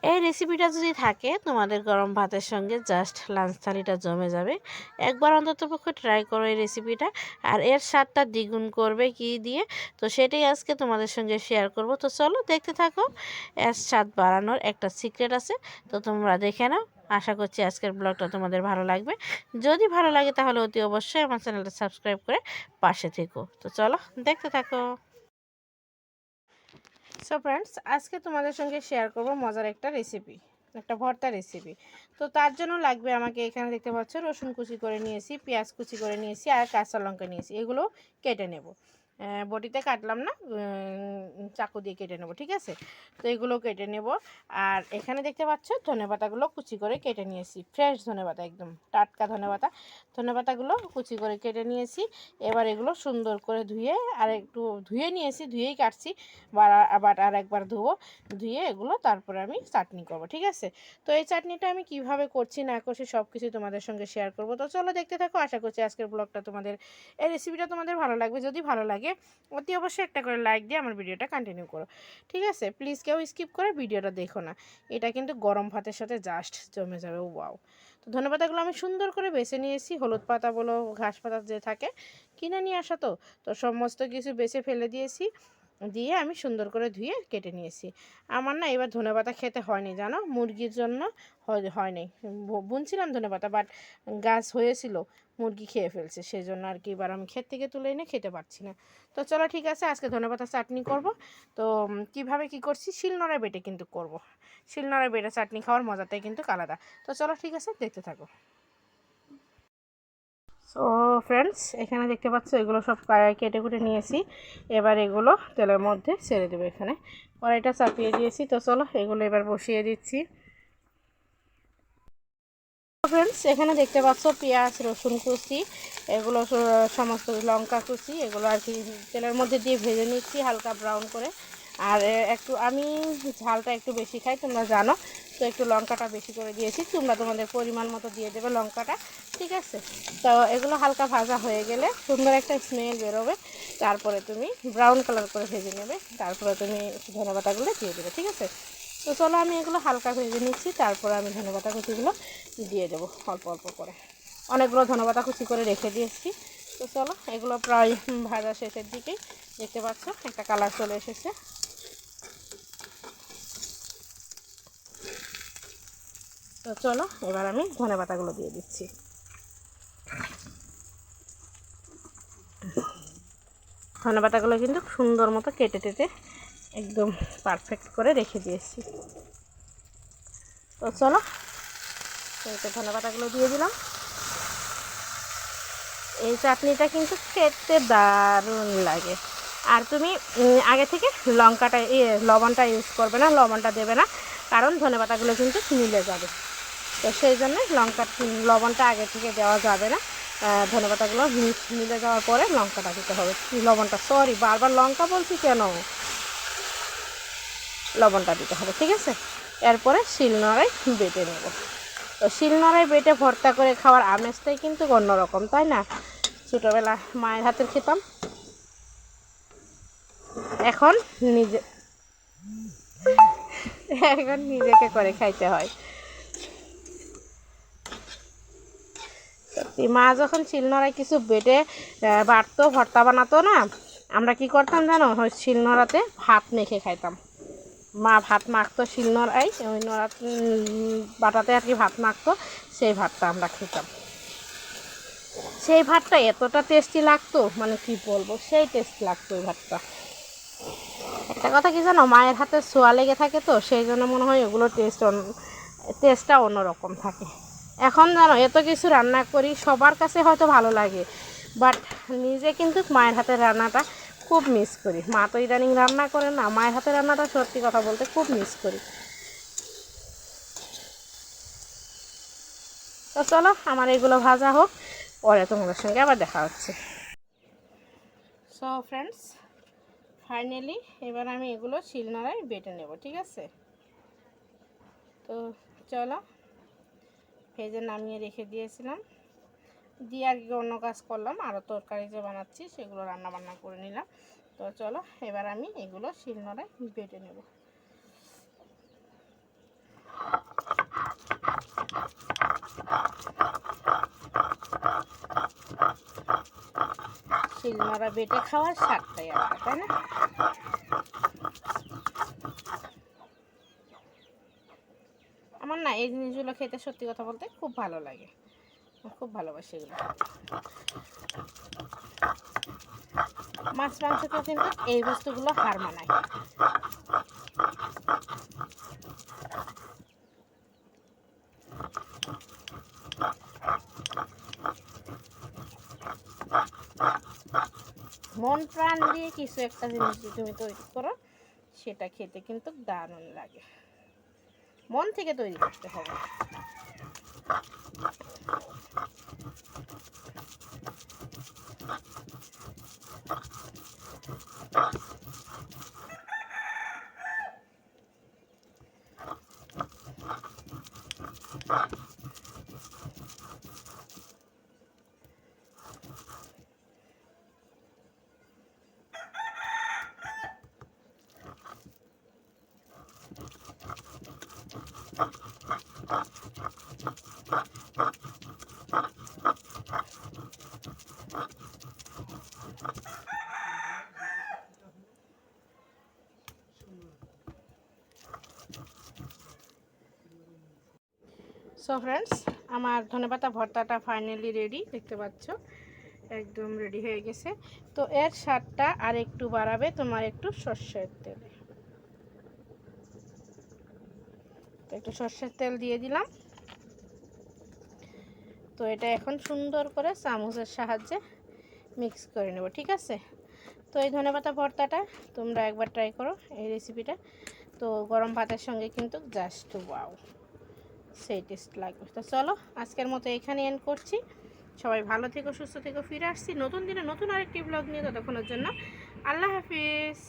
এই রেসিপিটা যদি থাকে তোমাদের গরম ভাতের সঙ্গে জাস্ট লাঞ্চ থালিটা জমে যাবে। একবার অন্ততপক্ষে ট্রাই করো এই রেসিপিটা, আর এর স্বাদটা দ্বিগুণ করবে কি দিয়ে, তো সেটাই আজকে তোমাদের সঙ্গে শেয়ার করব। তো চলো দেখতে থাকো। এর স্বাদ বাড়ানোর একটা সিক্রেট আছে, তো তোমরা দেখে নাও। আশা করছি আজকের ব্লগটা তোমাদের ভালো লাগবে। যদি ভালো লাগে তাহলে অতি অবশ্যই আমার চ্যানেলটা সাবস্ক্রাইব করে পাশে থেকো। তো চলো দেখতে থাকো। সো ফ্রেন্ডস, আজকে তোমাদের সঙ্গে শেয়ার করব মজার একটা রেসিপি, একটা ভর্তা রেসিপি। তো তার জন্য লাগবে আমাকে, এখানে দেখতে পাচ্ছ রসুন কুচি করে নিয়েছি, পেঁয়াজ কুচি করে নিয়েছি, আর কাঁচা লঙ্কা নিয়েছি। এগুলো কেটে নেব, বটিতে কাটলাম না, চাকু দিয়ে কেটে নেব, ঠিক আছে। তো এগুলো কেটে নেব। আর এখানে দেখতে পাচ্ছ ধনেপাতাগুলো কুচি করে কেটে নিয়েছি, ফ্রেশ ধনেপাতা, একদম টাটকা ধনেপাতা। ধনেপাতাগুলো কুচি করে কেটে নিয়েছি। এবার এগুলো সুন্দর করে ধুয়ে, আর একটু ধুয়ে নিয়েছি, ধুয়েই কাটছি, আবার আর একবার ধুয়ে এগুলো তারপরে আমি চাটনি করব, ঠিক আছে। তো এই চাটনিটা আমি কিভাবে করছি না করছি সব কিছু তোমাদের সঙ্গে শেয়ার করব। তো চলো দেখতে থাকো। আশা করছি আজকের ব্লগটা তোমাদের, এই রেসিপিটা তোমাদের ভালো লাগবে। যদি ভালো লাগে অতি অবশ্যই একটা করে লাইক দিয়ে আমার ভিডিওটা কন্টিনিউ করো, ঠিক আছে। প্লিজ কেউ স্কিপ করে ভিডিওটা দেখো না, এটা কিন্তু গরম ভাতের সাথে জাস্ট জমে যাবে। ওয়াও। তো ধনেপাতাগুলো আমি সুন্দর করে বেছে নিয়েছি, হলুদ পাতা বলো ঘাস পাতা যে থাকে, কিনে নিয়ে আসা। তো তো সমস্ত কিছু বেছে ফেলে দিয়েছি, দিয়ে আমি সুন্দর করে ধুয়ে কেটে নিয়েছি। আমার না এবার ধনেপাতা খেতে হয়নি, জানো, মুরগির জন্য হয়নি। বুনছিলাম ধনেপাতা, বাট গাছ হয়েছিল, মুরগি খেয়ে ফেলছে, সেই জন্য আর কি এবার আমি ক্ষেত থেকে তুলে এনে খেতে পারছি না। তো চলো ঠিক আছে, আজকে ধনেপাতা চাটনি করব। তো কিভাবে কি করছি, শিলনোড়ায় বেটে কিন্তু করব। শিলনোড়ায় বেটে চাটনি খাওয়ার মজাটাই কিন্তু আলাদা। তো চলো ঠিক আছে, দেখতে থাকো। সো ফ্রেন্ডস, এখানে দেখতে পাচ্ছ এগুলো সব কেটে কুটে নিয়েছি। এবার এগুলো তেলের মধ্যে ছেড়ে দেবো। এখানে কড়াইটা চাপিয়ে দিয়েছি। তো চলো এগুলো এবার বসিয়ে দিচ্ছি। ফ্রেন্ডস, এখানে দেখতে পাচ্ছ পেঁয়াজ রসুন কুচি, এগুলো সমস্ত লঙ্কা কুচি, এগুলো আর কি তেলের মধ্যে দিয়ে ভেজে নিচ্ছি হালকা ব্রাউন করে। আর একটু আমি ঝালটা একটু বেশি খাই, তোমরা জানো, তো একটু লঙ্কাটা বেশি করে দিয়েছি। তোমরা তোমাদের পরিমাণ মতো দিয়ে দেবে লঙ্কাটা, ঠিক আছে। তো এগুলো হালকা ভাজা হয়ে গেলে সুন্দর একটা স্মেল বেরোবে, তারপরে তুমি ব্রাউন কালার করে ভেজে নেবে, তারপরে তুমি ধনেপাতাগুলো দিয়ে দেবে, ঠিক আছে। তো চলো আমি এগুলো হালকা ভেজে নিচ্ছি, তারপরে আমি ধনেপাতা কুচিগুলো দিয়ে দেবো অল্প অল্প করে। অনেকগুলো ধনেপাতা কুচি করে রেখে দিয়েছি। তো চলো এগুলো প্রায় ভাজা শেষের দিকেই, দেখতে পাচ্ছ একটা কালার চলে এসেছে। তো চলো এবার আমি ধনেপাতাগুলো দিয়ে দিচ্ছি। ধনেপাতাগুলো কিন্তু সুন্দর মতো কেটে টেটে একদম পারফেক্ট করে রেখে দিয়েছি। তো চলো ধনেপাতাগুলো দিয়ে দিলাম। এই চাটনিটা কিন্তু খেতে দারুণ লাগে। আর তুমি আগে থেকে লঙ্কাটা লবণটা ইউজ করবে না, লবণটা দেবে না, কারণ ধনেপাতাগুলো কিন্তু মিলে যাবে। তো সেই জন্য লবণটা আগে থেকে দেওয়া যাবে না। ধনেপাতাগুলো মিলে যাওয়ার পরে লঙ্কাটা দিতে হবে, লবণটা, সরি বারবার লঙ্কা বলছি কেন, লবণটা দিতে হবে, ঠিক আছে। এরপরে শিলনোড়ায় বেটে নেব। তো শিলনোড়ায় বেটে ভর্তা করে খাওয়ার আমেজটাই কিন্তু অন্যরকম, তাই না। ছোটোবেলা মায়ের হাতের খেতাম, এখন নিজে এখন নিজেকে করে খাইতে হয়। সত্যি মা যখন শিলনোড়ায় কিছু বেটে বাটতো, ভর্তা বানাতো না, আমরা কি করতাম জানো, ওই শিলনোড়াতে ভাত মেখে খাইতাম। মা ভাত মাখতো শিলনোড়ায়, ওই নোড়া বাটাতে আর কি ভাত মাখতো, সেই ভাতটা আমরা খেতাম। সেই ভাতটা এতটা টেস্টি লাগতো, মানে কি বলবো, সেই টেস্ট লাগতো ওই ভাতটা। একটা কথা কি জানো, মায়ের হাতে ছোঁয়া লেগে থাকে, তো সেই জন্য মনে হয় ওগুলো টেস্টটা অন্যরকম থাকে। এখন জানো এত কিছু রান্না করি, সবার কাছে হয়তো ভালো লাগে, বাট নিজে কিন্তু মায়ের হাতের রান্নাটা খুব মিস করি। মা তো ইদানিং রান্না করে না, মায়ের হাতের রান্নাটা সত্যি কথা বলতে খুব মিস করি। তো চলো আমার এগুলো ভাজা হোক, পরে তোমাদের সঙ্গে আবার দেখা হচ্ছে। সো ফ্রেন্ডস, ফাইনালি এবার আমি এগুলো শিলনোড়ায় বেটে নেব, ঠিক আছে। তো চলো, ভেজে নামিয়ে রেখে দিয়েছিলাম, দিয়ে আর কি অন্য কাজ করলাম, আরও তরকারি যে বানাচ্ছি সেগুলো রান্না বান্না করে নিলাম। তো চলো এবার আমি এগুলো শিলনোড়ায় বেটে নেব। শিলনোড়া বেটে খাওয়ার স্বাদটাই আলাদা, তাই না? আমার না এই জিনিসগুলো খেতে সত্যি কথা বলতে খুব ভালো লাগে, খুব ভালোবাসি এগুলো। মাছ মাংসকেও কিন্তু এই বস্তুগুলো হার মানায়। মন প্রাণ দিয়ে কিছু একটা জিনিস যদি তুমি তৈরি করো, সেটা খেতে কিন্তু দারুণ লাগে। মন থেকে তৈরি করতে হবে। সো ফ্রেন্ডস, আমার ধনেপাতা ভর্তাটা ফাইনালি রেডি, দেখতে পাচ্ছ একদম রেডি হয়ে গেছে। তো এর স্বাদটা আর একটু বাড়াবে তোমার একটু সর্ষের তেলে। তো একটু সর্ষের তেল দিয়ে দিলাম। তো এটা এখন সুন্দর করে চামচের সাহায্যে মিক্স করে নেব, ঠিক আছে? তো এই ধনেপাতা ভর্তাটা তোমরা একবার ট্রাই করো, এই রেসিপিটা। তো গরম ভাতের সঙ্গে কিন্তু জাস্ট ওয়াও, সেই টেস্ট লাগবে। তো চলো আজকের মতো এখানে এন্ড করছি। সবাই ভালো থেকো, সুস্থ থেকো। ফিরে আসছি নতুন দিনে নতুন আরেকটি ব্লগ নিয়ে। ততক্ষণের জন্য আল্লাহ হাফিজ।